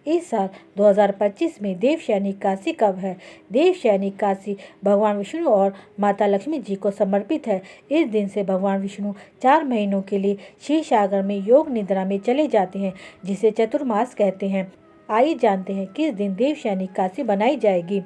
इस साल 2025 में देवशयनी काशी कब है? देवशयनी काशी भगवान विष्णु और माता लक्ष्मी जी को समर्पित है। इस दिन से भगवान विष्णु 4 महीनों के लिए क्षीर सागर में योग निद्रा में चले जाते हैं, जिसे चतुर्मास कहते हैं। आइए जानते हैं किस दिन देवशयनी काशी बनाई जाएगी।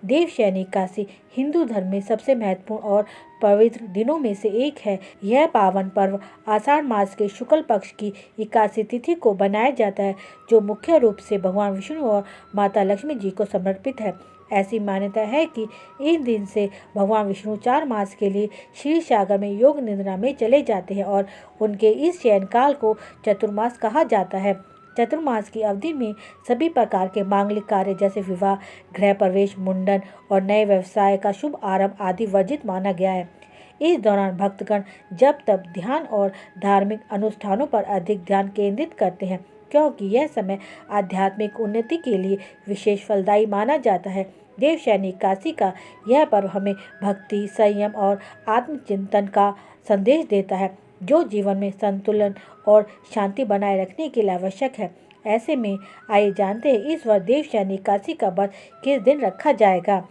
देवशयनी काशी हिंदू धर्म में सबसे महत्वपूर्ण और पवित्र दिनों में से एक है। यह पावन पर्व आषाढ़ मास के शुक्ल पक्ष की 81 तिथि को बनाया जाता है, जो मुख्य रूप से भगवान विष्णु और माता लक्ष्मी जी को समर्पित है। ऐसी मान्यता है कि इस दिन से भगवान विष्णु 4 मास के लिए क्षीर सागर में योग निद्रा में चले जाते हैं और उनके इस शयन काल को चतुर्मास कहा जाता है। चतुर्मास की अवधि में सभी प्रकार के मांगलिक कार्य जैसे विवाह, गृह प्रवेश, मुंडन और नए व्यवसाय का शुभ आरंभ आदि वर्जित माना गया है। इस दौरान भक्तगण जप तप, ध्यान और धार्मिक अनुष्ठानों पर अधिक ध्यान केंद्रित करते हैं, क्योंकि यह समय आध्यात्मिक उन्नति के लिए विशेष फलदायी माना जाता है। देवशयनी काशी का यह पर्व हमें भक्ति, संयम और आत्मचिंतन का संदेश देता है, जो जीवन में संतुलन और शांति बनाए रखने के लिए आवश्यक है। ऐसे में आइए जानते हैं इस वर्ष देवशयनी काशी का व्रत किस दिन रखा जाएगा।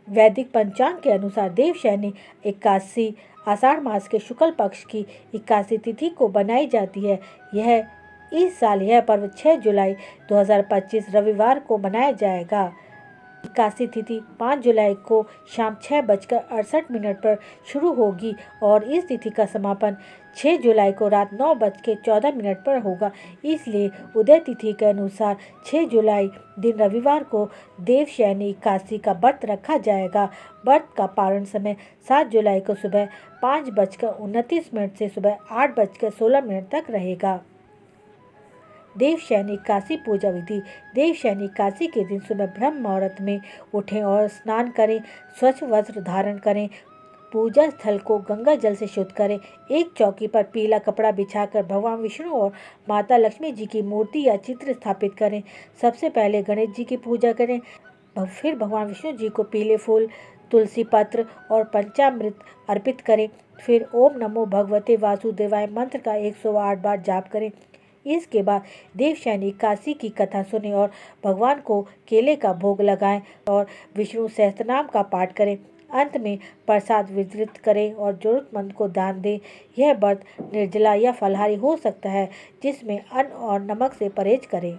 वैदिक पंचांग के अनुसार देवशयनी एकादशी आषाढ़ मास के शुक्ल पक्ष की 81 तिथि को बनाई जाती है। इस साल यह पर्व 6 जुलाई 2025 रविवार को मनाया जाएगा। 81 तिथि 5 जुलाई को शाम 6:68 पर शुरू होगी और इस तिथि का समापन 6 जुलाई को रात 9:14 पर होगा। इसलिए उदय तिथि के अनुसार 6 जुलाई दिन रविवार को देवशयनी काशी का व्रत रखा जाएगा। व्रत का पारण समय 7 जुलाई को सुबह 5:29 से सुबह 8:16 तक रहेगा। देवशयनी काशी पूजा विधि। देवशयनी काशी के दिन सुबह ब्रह्म मुहूर्त में उठें और स्नान करें, स्वच्छ वस्त्र धारण करें, पूजा स्थल को गंगा जल से शुद्ध करें। एक चौकी पर पीला कपड़ा बिछाकर भगवान विष्णु और माता लक्ष्मी जी की मूर्ति या चित्र स्थापित करें। सबसे पहले गणेश जी की पूजा करें, फिर भगवान विष्णु जी को पीले फूल, तुलसी पत्र और पंचामृत अर्पित करें। फिर ओम नमो भगवते वासुदेवाय मंत्र का 108 बार जाप करें। इसके बाद देवशयनी काशी की कथा सुने और भगवान को केले का भोग लगाएं और विष्णु सहस्त्रनाम का पाठ करें। अंत में प्रसाद वितरित करें और जरूरतमंद को दान दें। यह व्रत निर्जला या फलाहारी हो सकता है, जिसमें अन्न और नमक से परहेज करें।